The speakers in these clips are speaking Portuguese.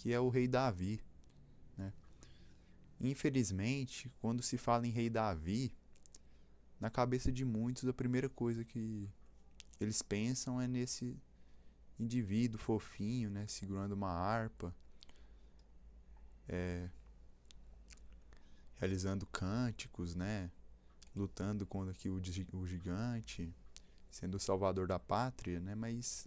que é o rei Davi, né? Infelizmente, quando se fala em rei Davi, na cabeça de muitos a primeira coisa que eles pensam é nesse indivíduo fofinho, né, segurando uma harpa, realizando cânticos, né, lutando contra aqui o gigante, sendo o salvador da pátria, né, mas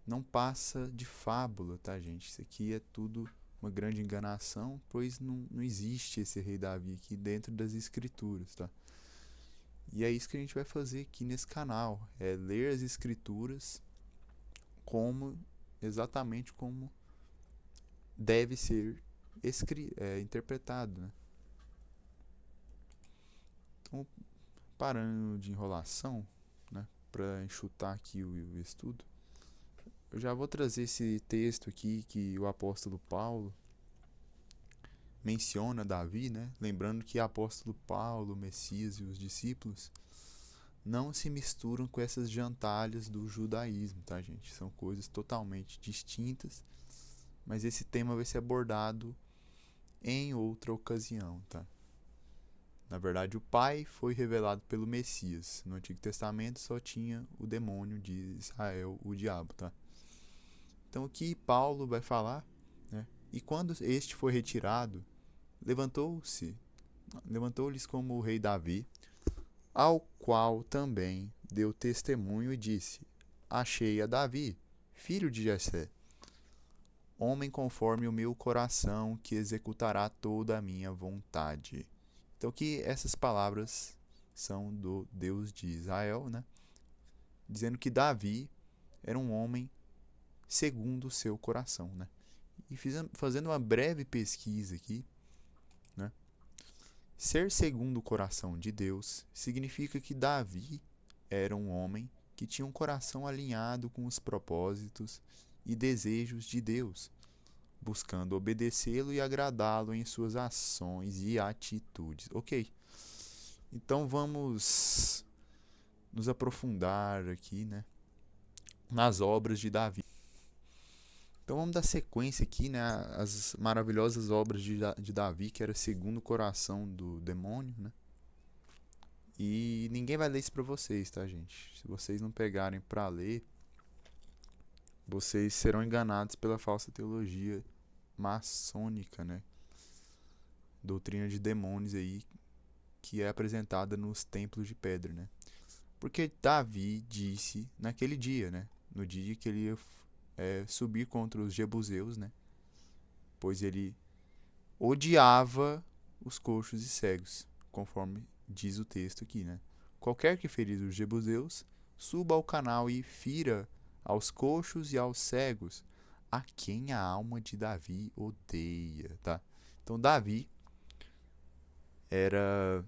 não passa de fábula, tá, gente? Isso aqui é tudo uma grande enganação, pois não existe esse rei Davi aqui dentro das escrituras, tá? E é isso que a gente vai fazer aqui nesse canal, é ler as escrituras como exatamente como deve ser interpretado, né? Então, parando de enrolação, né, para enxutar aqui o estudo, eu já vou trazer esse texto aqui que o apóstolo Paulo menciona Davi, né? Lembrando que o apóstolo Paulo, o Messias e os discípulos não se misturam com essas gentalhas do judaísmo, tá, gente? São coisas totalmente distintas, mas esse tema vai ser abordado em outra ocasião, tá? Na verdade, o Pai foi revelado pelo Messias. No Antigo Testamento só tinha o demônio de Israel, o diabo, tá? Então aqui Paulo vai falar, né? E quando este foi retirado, levantou-lhes como o rei Davi, ao qual também deu testemunho e disse: Achei a Davi, filho de Jessé, homem conforme o meu coração, que executará toda a minha vontade. Então que essas palavras são do Deus de Israel, né? Dizendo que Davi era um homem segundo o seu coração, né? E fazendo uma breve pesquisa aqui, né? Ser segundo o coração de Deus significa que Davi era um homem que tinha um coração alinhado com os propósitos e desejos de Deus, buscando obedecê-lo e agradá-lo em suas ações e atitudes. Ok, então vamos nos aprofundar aqui, né, nas obras de Davi. Então vamos dar sequência aqui, né, às maravilhosas obras de Davi, que era segundo o coração do demônio, né? E ninguém vai ler isso pra vocês, tá, gente? Se vocês não pegarem pra ler, vocês serão enganados pela falsa teologia maçônica, né? Doutrina de demônios aí, que é apresentada nos templos de pedra, né? Porque Davi disse naquele dia, né? No dia que ele ia subir contra os jebuseus, né? Pois ele odiava os coxos e cegos, conforme diz o texto aqui, né? Qualquer que ferir os jebuseus, suba ao canal e fira aos coxos e aos cegos, a quem a alma de Davi odeia, tá? Então Davi era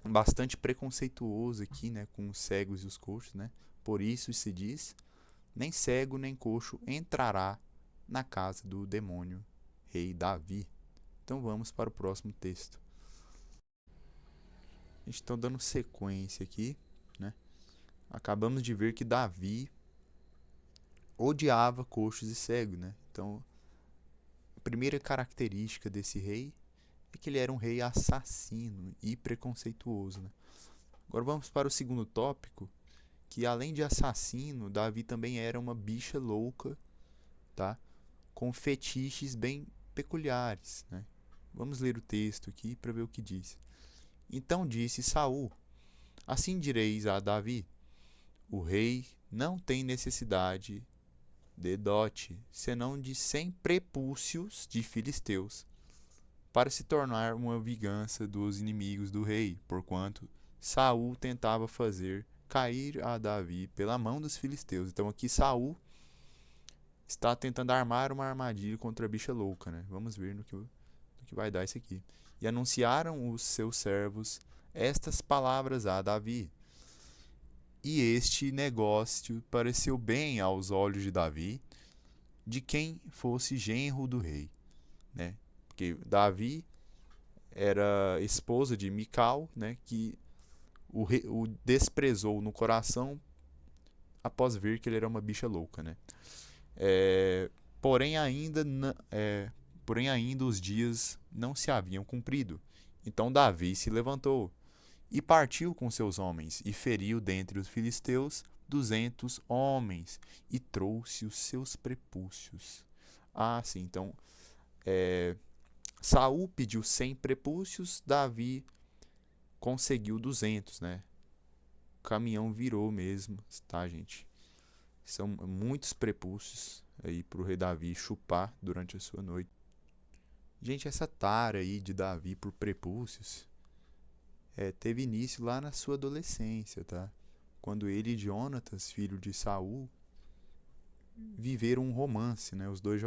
bastante preconceituoso aqui, né, com os cegos e os coxos, né? Por isso se diz: nem cego nem coxo entrará na casa do demônio, rei Davi. Então vamos para o próximo texto. A gente está dando sequência aqui, né? Acabamos de ver que Davi odiava coxos e cegos, né? Então, a primeira característica desse rei é que ele era um rei assassino e preconceituoso, né? Agora vamos para o segundo tópico, que além de assassino, Davi também era uma bicha louca, tá? Com fetiches bem peculiares, né? Vamos ler o texto aqui para ver o que diz. Então disse Saul: Assim direis a Davi: o rei não tem necessidade de dote, senão de 100 prepúcios de filisteus, para se tornar uma vingança dos inimigos do rei, porquanto Saul tentava fazer cair a Davi pela mão dos filisteus. Então aqui Saul está tentando armar uma armadilha contra a bicha louca, né? Vamos ver no que vai dar isso aqui. E anunciaram os seus servos estas palavras a Davi. E este negócio pareceu bem aos olhos de Davi, de quem fosse genro do rei, né? Porque Davi era esposa de Mical, né? Que o desprezou no coração após ver que ele era uma bicha louca, né? Porém ainda, porém ainda os dias não se haviam cumprido. Então Davi se levantou e partiu com seus homens, e feriu dentre os filisteus 200 homens, e trouxe os seus prepúcios. Ah, sim, então Saul pediu 100 prepúcios, Davi conseguiu 200, né? O caminhão virou mesmo, tá, gente? São muitos prepúcios aí pro rei Davi chupar durante a sua noite. Gente, essa tara aí de Davi por prepúcios teve início lá na sua adolescência, tá? Quando ele e Jonatas, filho de Saul, viveram um romance, né? Os dois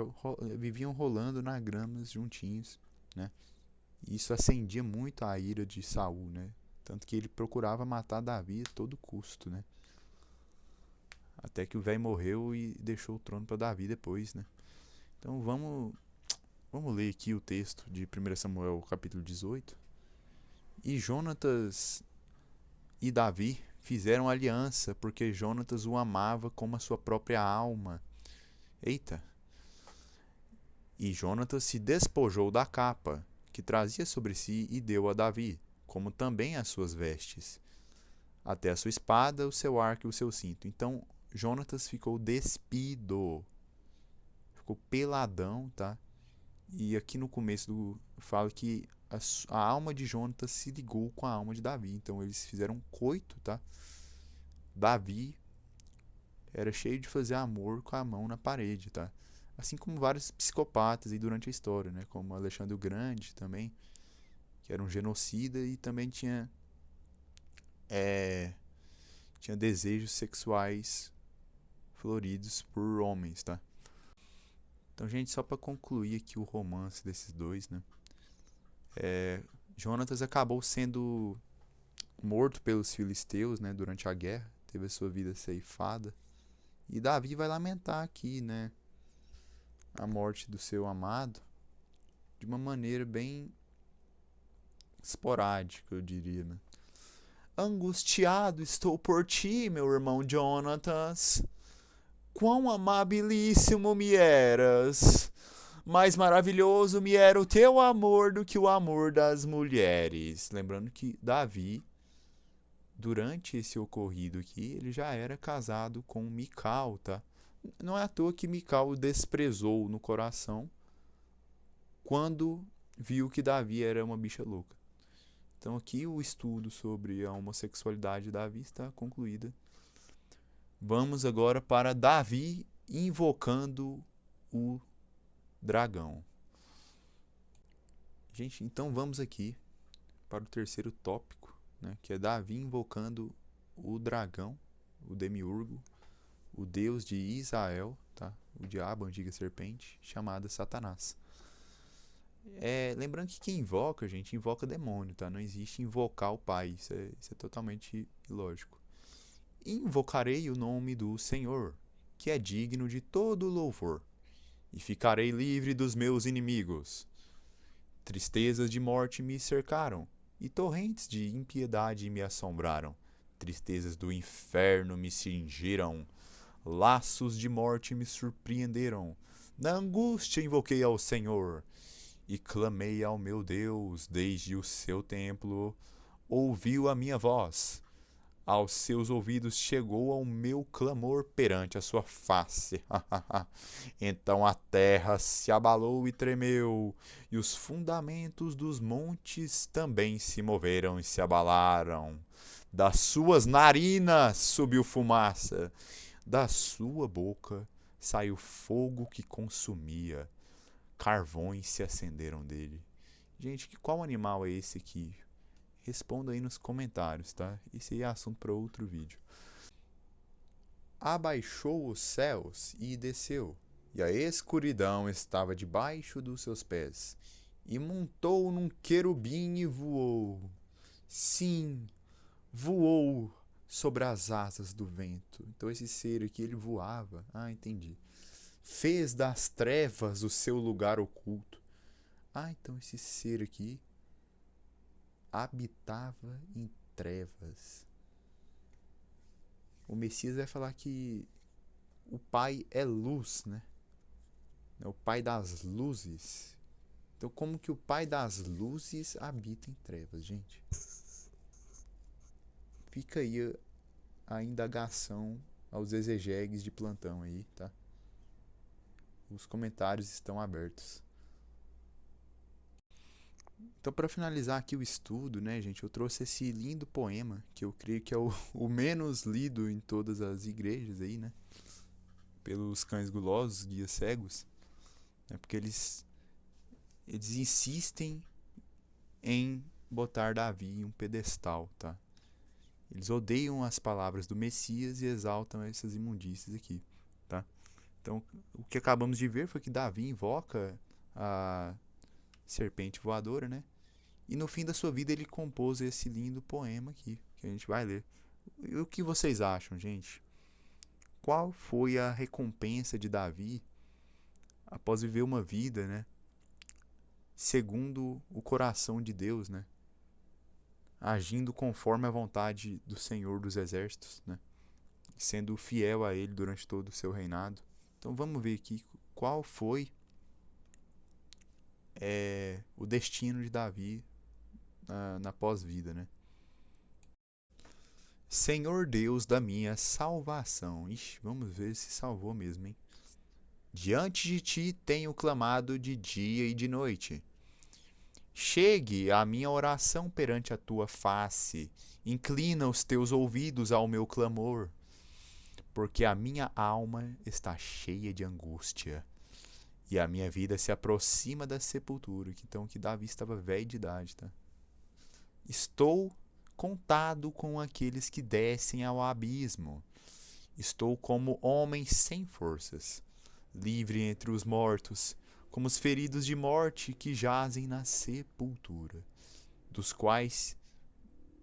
viviam rolando na grama juntinhos, né? E isso acendia muito a ira de Saul, né? Tanto que ele procurava matar Davi a todo custo, né? Até que o velho morreu e deixou o trono para Davi depois, né? Então vamos ler aqui o texto de 1 Samuel, capítulo 18. E Jonatas e Davi fizeram aliança, porque Jonatas o amava como a sua própria alma. Eita! E Jonatas se despojou da capa que trazia sobre si e deu a Davi, como também as suas vestes, até a sua espada, o seu arco e o seu cinto. Então Jonatas ficou despido, ficou peladão, tá? E aqui no começo fala que a alma de Jonatas se ligou com a alma de Davi. Então eles fizeram um coito, tá? Davi era cheio de fazer amor com a mão na parede, tá? Assim como vários psicopatas aí durante a história, né? Como Alexandre o Grande também, que era um genocida e também tinha desejos sexuais floridos por homens, tá? Então, gente, só para concluir aqui o romance desses dois, né? Jonatas acabou sendo morto pelos filisteus, né? Durante a guerra, teve a sua vida ceifada. E Davi vai lamentar aqui, né? A morte do seu amado de uma maneira bem esporádica, eu diria, né? Angustiado estou por ti, meu irmão Jonatas. Quão amabilíssimo me eras! Mais maravilhoso me era o teu amor do que o amor das mulheres. Lembrando que Davi, durante esse ocorrido aqui, ele já era casado com Mical, tá? Não é à toa que Mical o desprezou no coração quando viu que Davi era uma bicha louca. Então aqui o estudo sobre a homossexualidade de Davi está concluído. Vamos agora para Davi invocando o dragão. Gente, então vamos aqui para o terceiro tópico, né, que é Davi invocando o dragão, o demiurgo, o deus de Israel, tá? O diabo, a antiga serpente, chamada Satanás. Lembrando que quem invoca, gente, invoca demônio, tá? Não existe invocar o pai, isso é totalmente ilógico. Invocarei o nome do Senhor, que é digno de todo louvor, e ficarei livre dos meus inimigos. Tristezas de morte me cercaram, e torrentes de impiedade me assombraram. Tristezas do inferno me cingiram, laços de morte me surpreenderam. Na angústia invoquei ao Senhor, e clamei ao meu Deus desde o seu templo. Ouviu a minha voz, aos seus ouvidos chegou ao meu clamor perante a sua face. Então a terra se abalou e tremeu, e os fundamentos dos montes também se moveram e se abalaram. Das suas narinas subiu fumaça, da sua boca saiu fogo que consumia. Carvões se acenderam dele. Gente, qual animal é esse aqui? Responda aí nos comentários, tá? Esse aí é assunto para outro vídeo. Abaixou os céus e desceu, e a escuridão estava debaixo dos seus pés. E montou num querubim e voou. Sim, voou sobre as asas do vento. Então esse ser aqui, ele voava. Ah, entendi. Fez das trevas o seu lugar oculto. Ah, então esse ser aqui habitava em trevas. O Messias vai falar que o Pai é luz, né? É o pai das luzes. Então, como que o pai das luzes habita em trevas, gente? Fica aí a indagação aos exegegues de plantão aí, tá? Os comentários estão abertos. Então, para finalizar aqui o estudo, né, gente, eu trouxe esse lindo poema, que eu creio que é o menos lido em todas as igrejas aí, né? Pelos cães gulosos, guias cegos, né, porque eles insistem em botar Davi em um pedestal, tá? Eles odeiam as palavras do Messias e exaltam essas imundícies aqui, tá? Então, o que acabamos de ver foi que Davi invoca a serpente voadora, né? E no fim da sua vida ele compôs esse lindo poema aqui, que a gente vai ler. E o que vocês acham, gente? Qual foi a recompensa de Davi após viver uma vida, né, segundo o coração de Deus, né? Agindo conforme a vontade do Senhor dos Exércitos, né? Sendo fiel a ele durante todo o seu reinado. Então vamos ver aqui qual foi o destino de Davi na pós-vida, né? Senhor Deus da minha salvação. Ixi, vamos ver se salvou mesmo, hein? Diante de ti tenho clamado de dia e de noite. Chegue a minha oração perante a tua face. Inclina os teus ouvidos ao meu clamor, porque a minha alma está cheia de angústia e a minha vida se aproxima da sepultura. Então, que Davi estava velho de idade, tá? Estou contado com aqueles que descem ao abismo. Estou como homem sem forças, livre entre os mortos, como os feridos de morte que jazem na sepultura, dos quais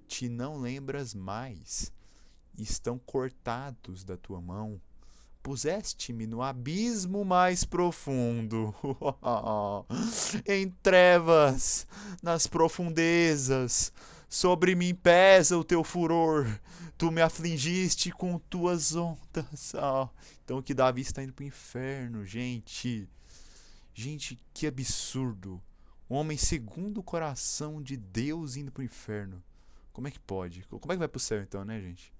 te não lembras mais, estão cortados da tua mão. Puseste-me no abismo mais profundo, em trevas, nas profundezas. Sobre mim pesa o teu furor, tu me afligiste com tuas ondas. Então que Davi está indo para o inferno, gente. Gente, que absurdo. Um homem segundo o coração de Deus indo para o inferno. Como é que pode? Como é que vai para o céu então, né, gente?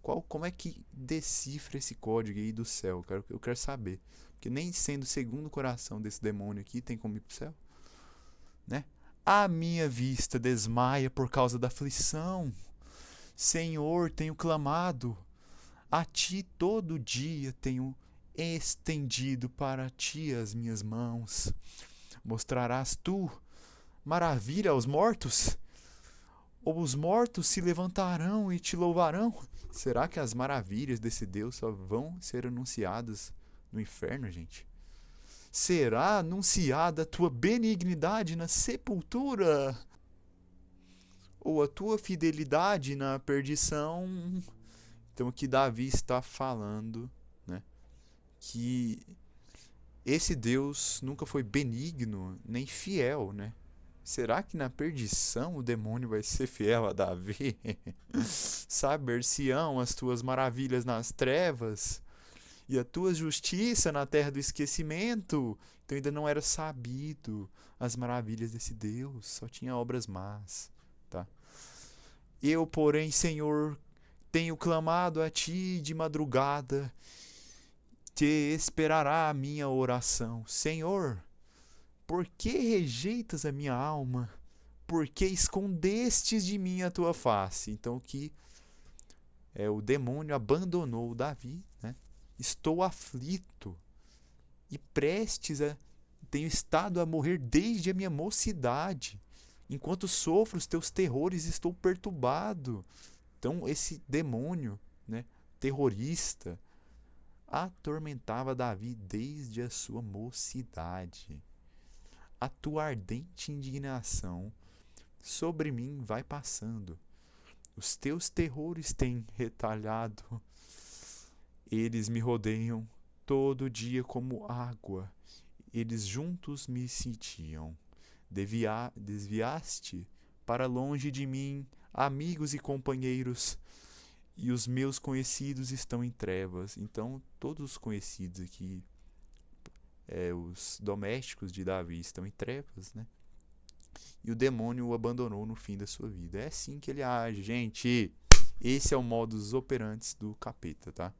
Como é que decifra esse código aí do céu? Eu quero saber. Porque nem sendo segundo o coração desse demônio aqui tem como ir pro céu, né? A minha vista desmaia por causa da aflição. Senhor, tenho clamado. A ti todo dia tenho estendido para ti as minhas mãos. Mostrarás tu maravilha aos mortos? Ou os mortos se levantarão e te louvarão? Será que as maravilhas desse Deus só vão ser anunciadas no inferno, gente? Será anunciada a tua benignidade na sepultura? Ou a tua fidelidade na perdição? Então aqui Davi está falando, né, que esse Deus nunca foi benigno nem fiel, né? Será que na perdição o demônio vai ser fiel a Davi? Saber-se-ão as tuas maravilhas nas trevas e a tua justiça na terra do esquecimento. Então ainda não era sabido as maravilhas desse Deus, só tinha obras más, tá? Eu, porém, Senhor, tenho clamado a ti de madrugada, te esperará a minha oração. Senhor, por que rejeitas a minha alma? Por que escondestes de mim a tua face? Então que o demônio abandonou Davi, né? Estou aflito e tenho estado a morrer desde a minha mocidade. Enquanto sofro os teus terrores, estou perturbado. Então esse demônio, né, terrorista, atormentava Davi desde a sua mocidade. A tua ardente indignação sobre mim vai passando. Os teus terrores têm retalhado. Eles me rodeiam todo dia como água. Eles juntos me sitiam. Desviaste para longe de mim amigos e companheiros, e os meus conhecidos estão em trevas. Então, todos os conhecidos aqui os domésticos de Davi estão em trevas, né? E o demônio o abandonou no fim da sua vida. É assim que ele age, gente. Esse é o modus operandi do capeta, tá?